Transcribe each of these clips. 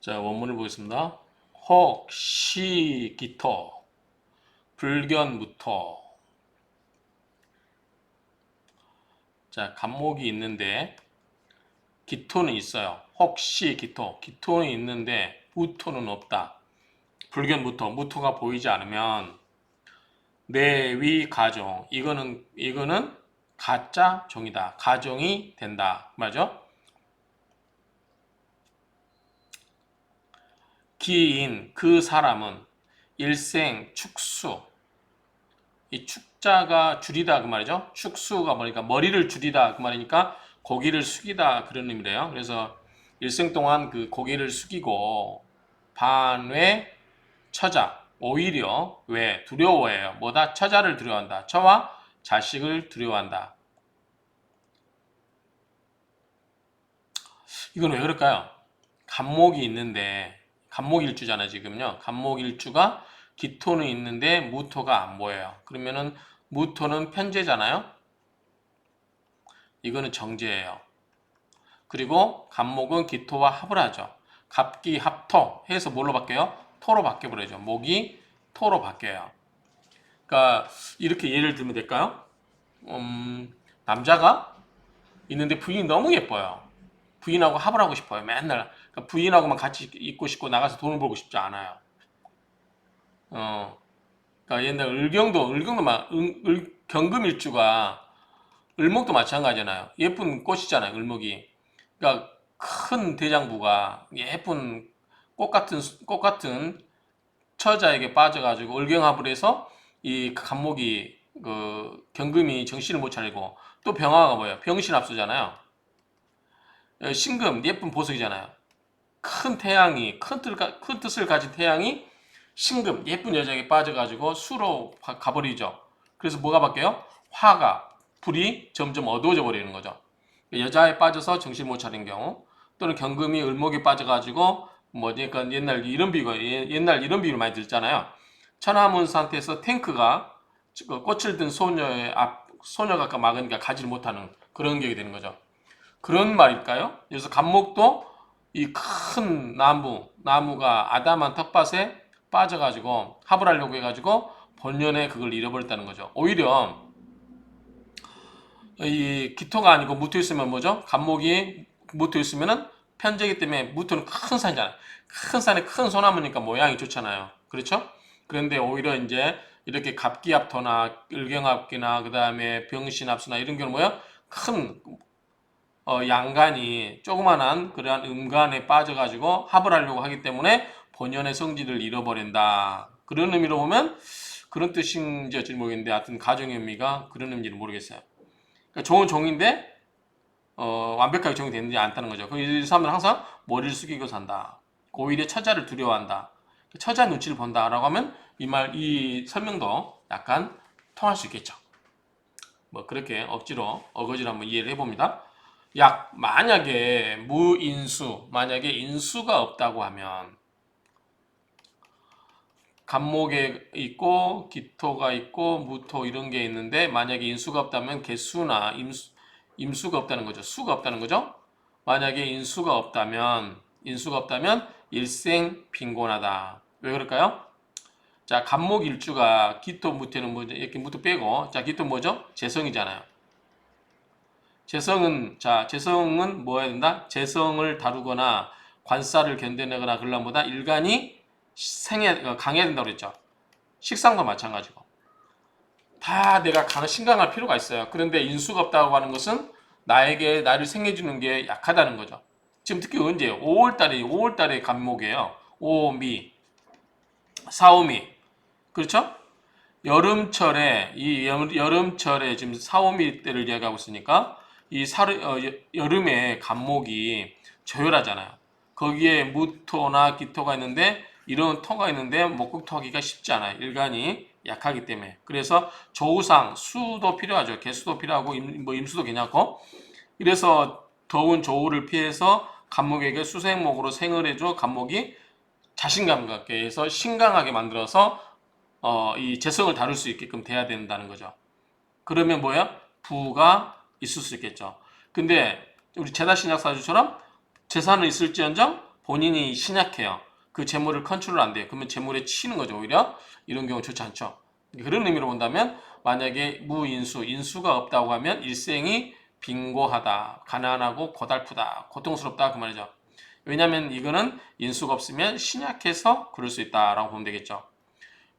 자, 원문을 보겠습니다. 혹시 기토 불견부터. 자, 간목이 있는데 기토는 있어요. 혹시 기토는 있는데 무토는 없다. 불견부터, 무토가 보이지 않으면 내위 가종, 이거는 가짜 종이다. 가종이 된다. 맞죠? 기인 그 사람은 일생 축수. 이 축자가 줄이다 그 말이죠. 축수가 뭐니까 머리를 줄이다 그 말이니까 고기를 숙이다 그런 의미래요. 그래서 일생 동안 그 고기를 숙이고 반외 처자, 오히려 왜 두려워해요. 뭐다? 처자를 두려워한다. 처와 자식을 두려워한다. 이건 왜 그럴까요? 간목이 있는데, 간목일주잖아요, 지금요. 간목일주가 기토는 있는데 무토가 안 보여요. 그러면은 무토는 편제잖아요. 이거는 정제예요. 그리고 간목은 기토와 합을 하죠. 갑기 합토 해서 뭘로 바뀌어요? 토로 바뀌어버리죠. 목이 토로 바뀌어요. 그러니까 이렇게 예를 들면 될까요? 남자가 있는데 부인이 너무 예뻐요. 부인하고 합을 하고 싶어요. 맨날. 그러니까 부인하고만 같이 있고 싶고 나가서 돈을 벌고 싶지 않아요. 어, 그러니까 옛날 을경도 경금일주가 을목도 마찬가지잖아요. 예쁜 꽃이잖아요. 을목이. 그러니까 큰 대장부가 예쁜 꽃 같은 처자에게 빠져가지고 을경합을 해서 이 간목이 그 경금이 정신을 못 차리고 또 병화가 뭐예요? 병신합수잖아요. 신금 예쁜 보석이잖아요. 큰 태양이 큰 뜻을 가진 태양이 신금 예쁜 여자에게 빠져가지고 수로 가버리죠. 그래서 뭐가 바뀌어요? 화가 불이 점점 어두워져 버리는 거죠. 여자에 빠져서 정신 못 차린 경우 또는 경금이 을목에 빠져가지고 뭐지? 그러니까 옛날 이런 비유를 많이 들잖아요. 천하문 상태에서 탱크가 꽃을 든 소녀가 막으니까 가지를 못하는 그런 격이 되는 거죠. 그런 말일까요? 그래서 간목도 이 큰 나무가 아담한 텃밭에 빠져가지고 합을 하려고 해가지고 본연의 그걸 잃어버렸다는 거죠. 오히려 이 기토가 아니고 무토였으면 뭐죠? 간목이 무토였으면은 편제기 때문에 무토는 큰 산이잖아요. 큰 산에 큰 소나무니까 모양이 좋잖아요. 그렇죠? 그런데 오히려 이제 이렇게 갑기합토나 을경합기나 그 다음에 병신합수나 이런 경우는 뭐야? 큰 양간이 조그만한 그러한 음간에 빠져가지고 합을 하려고 하기 때문에 본연의 성질을 잃어버린다. 그런 의미로 보면 그런 뜻인지 어찌 모르겠는데 하여튼 가정의 의미가 그런 의미인지는 모르겠어요. 그러니까 좋은 종인데 완벽하게 종이 되는지 않다는 거죠. 이 사람들은 항상 머리를 숙이고 산다. 오히려 처자를 두려워한다. 처자 눈치를 본다라고 하면 이 설명도 약간 통할 수 있겠죠. 뭐 그렇게 억지로 어거지로 한번 이해를 해봅니다. 만약에 인수가 없다고 하면 간목에 있고 기토가 있고 무토 이런 게 있는데 만약에 인수가 없다면 개수나 임수가 없다는 거죠. 수가 없다는 거죠. 만약에 인수가 없다면 일생 빈곤하다. 왜 그럴까요? 자, 간목 일주가 기토 무토는 뭐죠? 이렇게 무토 빼고 자, 기토 뭐죠? 재성이잖아요. 재성은 뭐 해야 된다? 재성을 다루거나 관사를 견뎌내거나 그러려면 보다 일간이 강해야 된다고 그랬죠. 식상도 마찬가지고. 다 내가 신강할 필요가 있어요. 그런데 인수가 없다고 하는 것은 나를 생겨주는 게 약하다는 거죠. 지금 특히 언제예요? 5월달에 간목이에요. 5미, 4호미. 그렇죠? 여름철에 지금 4호미 때를 이야기하고 있으니까 여름에 간목이 저열하잖아요. 거기에 무토나 기토가 있는데 이런 토가 있는데 목극토하기가 쉽지 않아요. 일간이 약하기 때문에. 그래서 조우상 수도 필요하죠. 개수도 필요하고 임수도 괜찮고. 이래서 더운 조우를 피해서 간목에게 수생목으로 생을 해줘 간목이 자신감 갖게 해서 신강하게 만들어서 이 재성을 다룰 수 있게끔 돼야 된다는 거죠. 그러면 뭐야? 부가 있을 수 있겠죠. 근데 우리 제다신약사주처럼 재산은 있을지언정 본인이 신약해요. 그 재물을 컨트롤 안 돼요. 그러면 재물에 치는 거죠. 오히려 이런 경우 좋지 않죠. 그런 의미로 본다면 만약에 무인수, 인수가 없다고 하면 일생이 빈고하다, 가난하고 고달프다, 고통스럽다 그 말이죠. 왜냐하면 이거는 인수가 없으면 신약해서 그럴 수 있다라고 보면 되겠죠.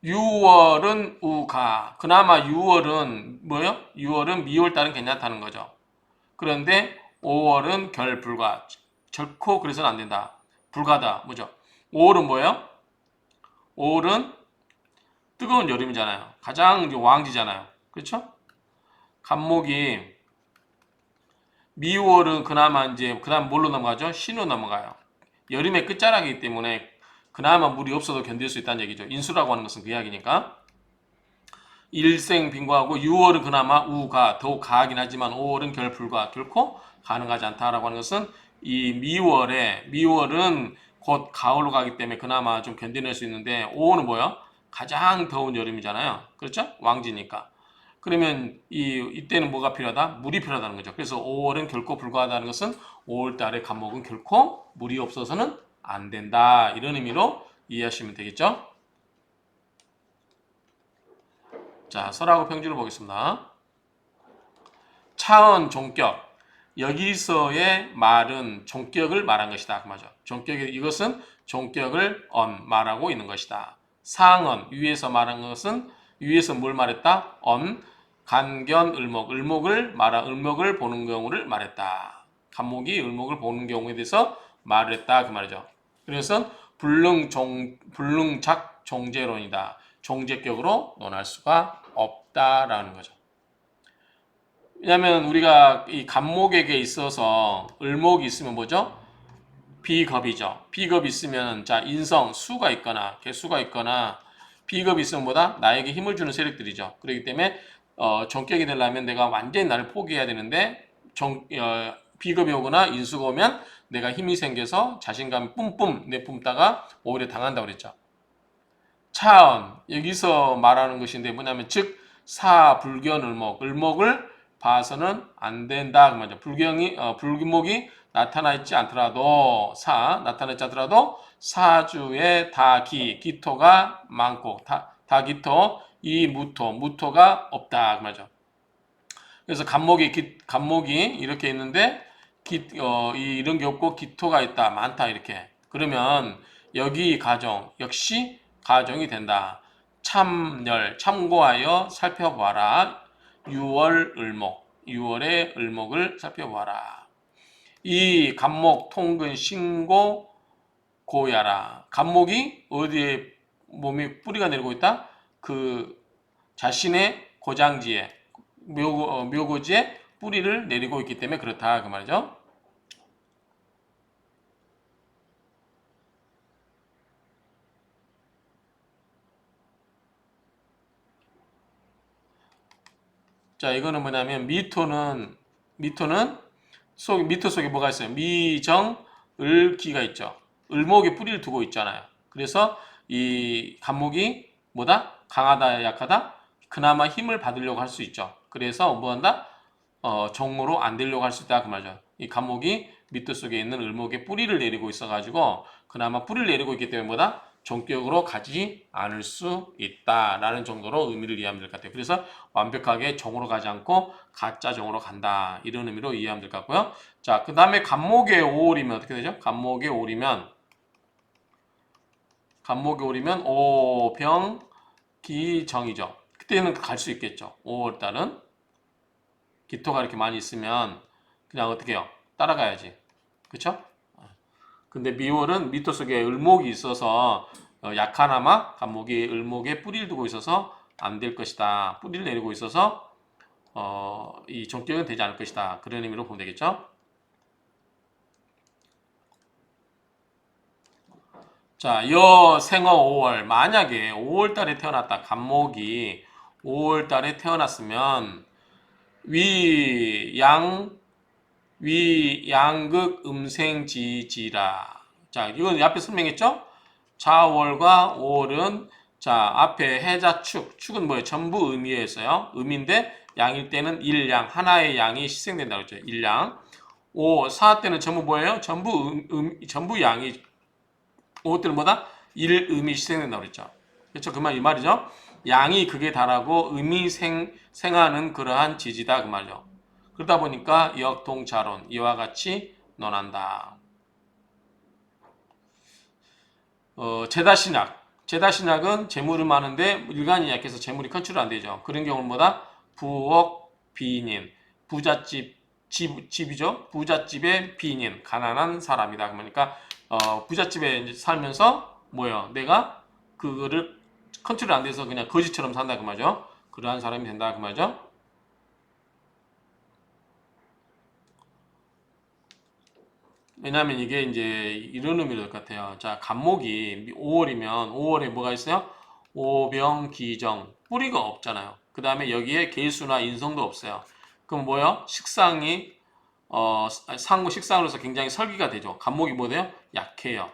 6월은 우가. 그나마 6월은 뭐요? 6월은 미월 달은 괜찮다는 거죠. 그런데 5월은 결불가. 결코 그래서는 안 된다. 불가다. 뭐죠? 5월은 뭐예요? 5월은 뜨거운 여름이잖아요. 가장 왕지잖아요. 그렇죠? 간목이 미월은 그나마 이제 그다음 뭘로 넘어가죠? 신으로 넘어가요. 여름의 끝자락이기 때문에 그나마 물이 없어도 견딜 수 있다는 얘기죠. 인수라고 하는 것은 그 이야기니까. 일생 빈고하고 6월은 그나마 우가 더욱 가하긴 하지만 5월은 결불가 결코 가능하지 않다라고 하는 것은 이 미월은 곧 가을로 가기 때문에 그나마 좀 견뎌낼 수 있는데 5월은 뭐야? 가장 더운 여름이잖아요. 그렇죠? 왕지니까. 그러면 이때는 뭐가 필요하다? 물이 필요하다는 거죠. 그래서 5월은 결코 불가하다는 것은 5월 달에 간목은 결코 물이 없어서는 안 된다. 이런 의미로 이해하시면 되겠죠? 자, 설하고 평주를 보겠습니다. 차언 종격. 여기서의 말은 종격을 말한 것이다. 그 말이죠. 종격이 이것은 종격을 말하고 있는 것이다. 상언 위에서 말한 것은 위에서 뭘 말했다? 간견 을목을 보는 경우를 말했다. 간목이 을목을 보는 경우에 대해서 말을 했다 그 말이죠. 그래서 불능작 종제론이다. 종제격으로 논할 수가 없다라는 거죠. 왜냐하면 우리가 이 간목에게 있어서 을목이 있으면 뭐죠? 비겁이죠. 비겁이 있으면 자 인성 수가 있거나 개수가 있거나 비겁이 있으면 뭐다? 나에게 힘을 주는 세력들이죠. 그렇기 때문에 정격이 되려면 내가 완전히 나를 포기해야 되는데 비겁이 오거나 인수가 오면 내가 힘이 생겨서 자신감이 뿜뿜 내뿜다가 오히려 당한다고 그랬죠. 차언 여기서 말하는 것인데 뭐냐면 즉 사불견 을목을 봐서는 안 된다 그 말이죠. 불균목이 나타나지 않더라도 사주에 기토가 많고 다기토 이 무토가 없다 그 말이죠. 그래서 간목이 이렇게 있는데 이런 게 없고 기토가 있다 많다 이렇게 그러면 여기 가정 역시 가정이 된다. 참고하여 살펴봐라. 6월의 을목을 살펴봐라. 이 간목 통근 신고 고야라. 간목이 어디에 몸이 뿌리가 내리고 있다? 그 자신의 고장지에 묘고지에 뿌리를 내리고 있기 때문에 그렇다 그 말이죠. 자, 이거는 뭐냐면 미토는 미토 속에 뭐가 있어요? 미정 을기가 있죠. 을목에 뿌리를 두고 있잖아요. 그래서 이 간목이 뭐다? 강하다, 약하다? 그나마 힘을 받으려고 할 수 있죠. 그래서 뭐 한다? 정으로 안 되려고 할 수 있다 그 말이죠. 이 간목이 미토 속에 있는 을목에 뿌리를 내리고 있어가지고 그나마 뿌리를 내리고 있기 때문에 뭐다? 종격으로 가지 않을 수 있다라는 정도로 의미를 이해하면 될 것 같아요. 그래서 완벽하게 정으로 가지 않고 가짜 정으로 간다 이런 의미로 이해하면 될 것 같고요. 자, 그 다음에 간목의 5월이면 어떻게 되죠? 간목의 5월이면 오병기정이죠. 그때는 갈 수 있겠죠. 5월달은 기토가 이렇게 많이 있으면 그냥 어떻게 해요? 따라가야지. 그쵸? 근데 미월은 미토 속에 을목이 있어서 약하나마 간목이 을목에 뿌리를 두고 있어서 안 될 것이다. 뿌리를 내리고 있어서 이 종격은 되지 않을 것이다. 그런 의미로 보면 되겠죠? 자, 생어 5월. 만약에 5월 달에 태어났다. 간목이 5월 달에 태어났으면 양극 음생지지라. 자, 이건 앞에 설명했죠? 자월과 5월은 자, 앞에 해자축은 뭐예요? 전부 음이었어요. 음인데 양일 때는 일양, 하나의 양이 희생된다고 했죠. 일양. 사 때는 전부 뭐예요? 전부 양이 5월 때는 뭐다? 일음이 희생된다고 그랬죠. 그렇죠? 그 말 이 말이죠. 양이 극에 달하고 음이 생하는 그러한 지지다 그 말이죠. 그러다 보니까 역동자론 이와 같이 논한다. 제다신약은 재물은 많은데 일간이 약해서 재물이 컨트롤 안 되죠. 그런 경우는 뭐다? 부엌 비인인 집이죠. 부잣집의 비인인 가난한 사람이다. 그러니까 부잣집에 이제 살면서 뭐요? 내가 그거를 컨트롤 안 돼서 그냥 거지처럼 산다 그 말이죠. 그러한 사람이 된다 그 말이죠. 왜냐하면 이게 이제 이런 의미일 것 같아요. 자, 간목이 5월이면 5월에 뭐가 있어요? 오병기정 뿌리가 없잖아요. 그 다음에 여기에 계수나 인성도 없어요. 그럼 뭐요? 식상이 상고 식상으로서 굉장히 설기가 되죠. 간목이 뭐 돼요? 약해요.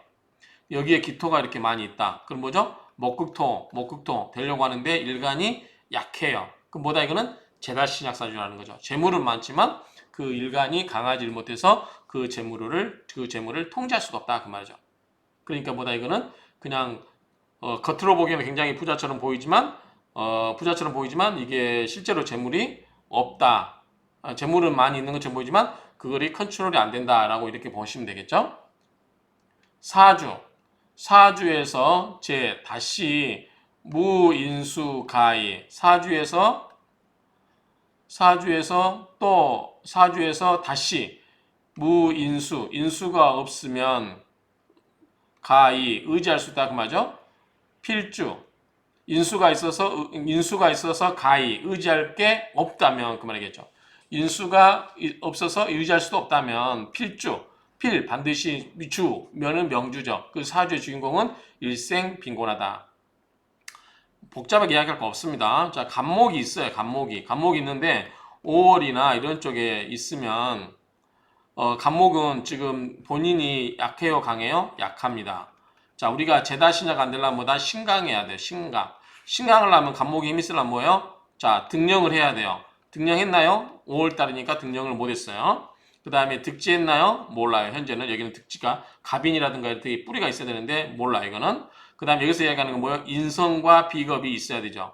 여기에 기토가 이렇게 많이 있다. 그럼 뭐죠? 목극토 되려고 하는데 일간이 약해요. 그럼 뭐다 이거는 제다신약사주라는 거죠. 재물은 많지만 그 일간이 강하지 못해서 그 재물을 통제할 수가 없다 그 말이죠. 그러니까 뭐다 이거는 그냥 겉으로 보기에는 굉장히 부자처럼 보이지만 이게 실제로 재물이 없다. 재물은 많이 있는 것처럼 보이지만 그거를 컨트롤이 안 된다라고 이렇게 보시면 되겠죠. 사주에서 다시 무인수가이 사주에서 다시 인수가 없으면 가이 의지할 수 있다 그 말이죠. 필주 인수가 있어서 가히 의지할 게 없다면 그 말이겠죠. 인수가 없어서 의지할 수도 없다면 반드시 주면은 명주죠. 그 사주의 주인공은 일생 빈곤하다. 복잡하게 이야기할 거 없습니다. 자, 간목이 있어요. 간목이 있는데 5월이나 이런 쪽에 있으면 간목은 지금 본인이 약해요, 강해요? 약합니다. 자, 우리가 제다신약 안 되려면 뭐다? 신강해야 돼요. 신강을 하면 간목에 힘이 쓰려면 뭐예요? 자, 등령을 해야 돼요. 등령했나요? 5월달이니까 등령을 못했어요. 그 다음에 득지했나요? 몰라요. 현재는 여기는 득지가 갑인이라든가 이렇게 뿌리가 있어야 되는데 몰라요. 이거는. 그 다음에 여기서 이야기하는 건 뭐예요? 인성과 비겁이 있어야 되죠.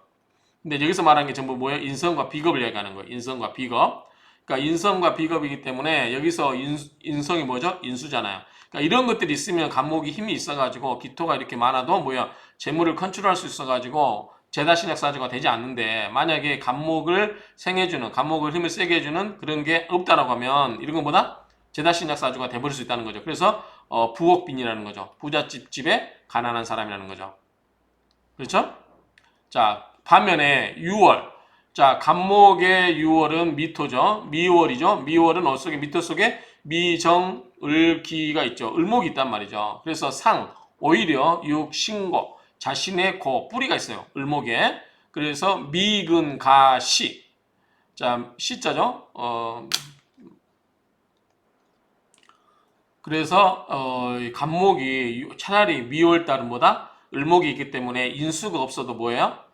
근데 여기서 말하는 게 전부 뭐예요? 인성과 비겁을 이야기하는 거예요. 인성과 비겁. 그러니까 인성과 비겁이기 때문에 여기서 인성이 뭐죠? 인수잖아요. 그러니까 이런 것들이 있으면 간목이 힘이 있어가지고 기토가 이렇게 많아도 뭐야 재물을 컨트롤할 수 있어가지고 제다신약사주가 되지 않는데 만약에 간목을 힘을 세게 해주는 그런 게 없다라고 하면 이런 것보다 제다신약사주가 돼버릴 수 있다는 거죠. 그래서 부옥빈이라는 거죠. 부잣집에 가난한 사람이라는 거죠. 그렇죠? 자, 반면에 6월. 자, 간목의 6월은 미토죠. 미월이죠. 미월은 미토 속에 미정을기가 있죠. 을목이 있단 말이죠. 그래서 오히려 신고, 자신의 뿌리가 있어요. 을목에. 그래서 미근가시. 자, 시자죠. 그래서 간목이 차라리 미월달은 뭐다? 을목이 있기 때문에 인수가 없어도 뭐예요?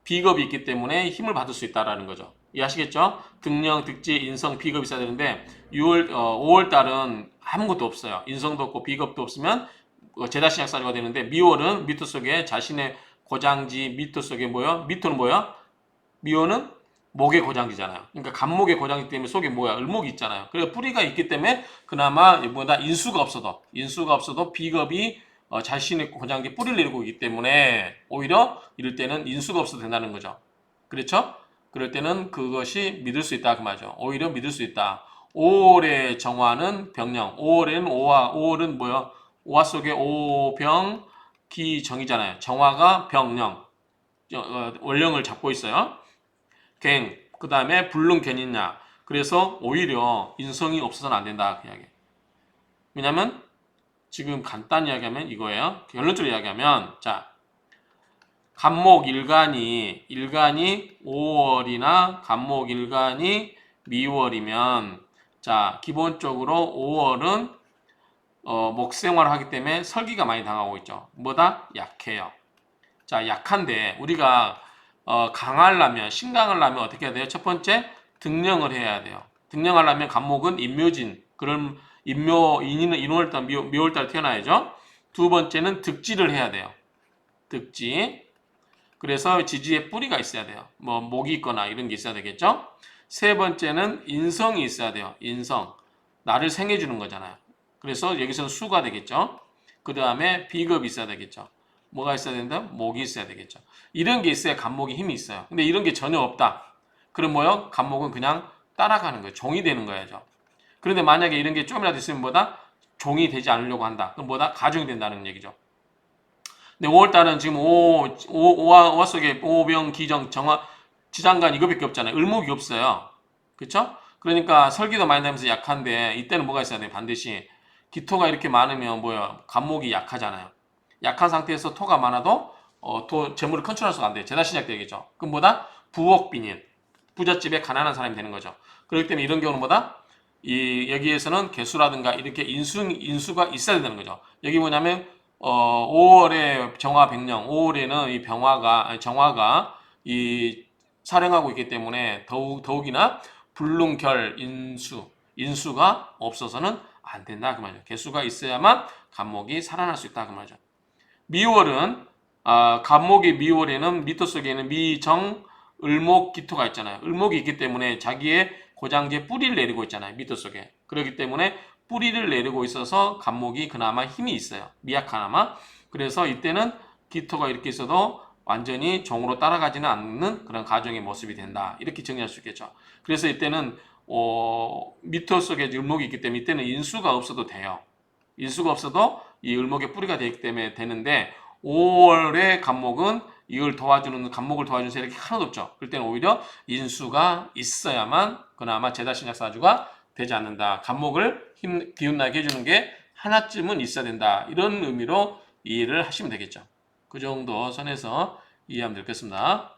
비겁이 있기 때문에 힘을 받을 수 있다라는 거죠. 이해하시겠죠? 등령, 득지, 인성, 비겁이 있어야 되는데 5월 달은 아무것도 없어요. 인성도 없고 비겁도 없으면 제다신약사주가 되는데 미월은 미토 속에 자신의 고장지 미토 속에 뭐요? 미토는 뭐야? 미호는 목의 고장지잖아요. 그러니까 간목의 고장지 때문에 속에 을목이 있잖아요. 그래서 뿌리가 있기 때문에 그나마 인수가 없어도 비겁이 자신의 고장지 뿌리를 내리고 있기 때문에 오히려 이럴 때는 인수가 없어도 된다는 거죠. 그렇죠? 그럴 때는 그것이 믿을 수 있다 그 말이죠. 오히려 믿을 수 있다. 5월의 정화는 병령. 5월은 뭐야? 오화 속에 오병 기정이잖아요. 정화가 병령. 원령을 잡고 있어요. 그 다음에 불능 견인냐. 그래서 오히려 인성이 없어서는 안 된다. 그 이야기. 왜냐면 지금 간단히 이야기하면 이거예요. 결론적으로 이야기하면 자 간목 일간이 5월이나 간목 일간이 미월이면 자 기본적으로 5월은 목생활을 하기 때문에 설기가 많이 당하고 있죠. 뭐다? 약해요. 자 약한데 우리가 신강하려면 어떻게 해야 돼요? 첫 번째, 등령을 해야 돼요. 등령하려면 간목은 인묘진, 그럼 인월달, 미월달 태어나야죠. 두 번째는 득지를 해야 돼요. 득지. 그래서 지지에 뿌리가 있어야 돼요. 뭐 목이 있거나 이런 게 있어야 되겠죠. 세 번째는 인성이 있어야 돼요. 인성. 나를 생해주는 거잖아요. 그래서 여기서는 수가 되겠죠. 그 다음에 비겁이 있어야 되겠죠. 뭐가 있어야 된다? 목이 있어야 되겠죠. 이런 게 있어야 간목이 힘이 있어요. 근데 이런 게 전혀 없다. 그럼 뭐요? 간목은 그냥 따라가는 거예요. 종이 되는 거야죠. 그런데 만약에 이런 게 좀이라도 있으면 뭐다? 종이 되지 않으려고 한다. 그럼 뭐다? 가중이 된다는 얘기죠. 근데 5월달은 지금 오화 속에 오병, 기정, 정화, 지장간 이거밖에 없잖아요. 을목이 없어요. 그쵸? 그러니까 설기도 많이 나면서 약한데 이때는 뭐가 있어야 돼요? 반드시 기토가 이렇게 많으면 뭐야? 간목이 약하잖아요. 약한 상태에서 토가 많아도 재물을 컨트롤할 수가 안 돼요. 재다 시작되겠죠. 그럼 뭐다? 부옥빈인. 부잣집에 가난한 사람이 되는 거죠. 그렇기 때문에 이런 경우는 뭐다? 여기에서는 개수라든가 이렇게 인수가 있어야 된다는 거죠. 여기 뭐냐면 5월에 정화 백령, 5월에는 이 정화가 이 사령하고 있기 때문에 더욱이나 불능결 인수가 없어서는 안 된다 그 말이죠. 개수가 있어야만 간목이 살아날 수 있다 그 말이죠. 미월은 간목이 미월에는 미토 속에는 미정, 을목, 기토가 있잖아요. 을목이 있기 때문에 자기의 고장제 뿌리를 내리고 있잖아요. 미토 속에. 그렇기 때문에 뿌리를 내리고 있어서 간목이 그나마 힘이 있어요. 미약하나마. 그래서 이때는 기토가 이렇게 있어도 완전히 정으로 따라가지는 않는 그런 가정의 모습이 된다. 이렇게 정리할 수 있겠죠. 그래서 이때는 미토 속에 을목이 있기 때문에 이때는 인수가 없어도 돼요. 인수가 없어도 이 을목의 뿌리가 되기 때문에 되는데 5월의 간목은 이걸 도와주는 간목을 도와주는 세력이 하나도 없죠. 그럴 때는 오히려 인수가 있어야만 그나마 제다신약사주가 되지 않는다. 간목을 기운나게 해주는 게 하나쯤은 있어야 된다. 이런 의미로 이해를 하시면 되겠죠. 그 정도 선에서 이해하면 되겠습니다.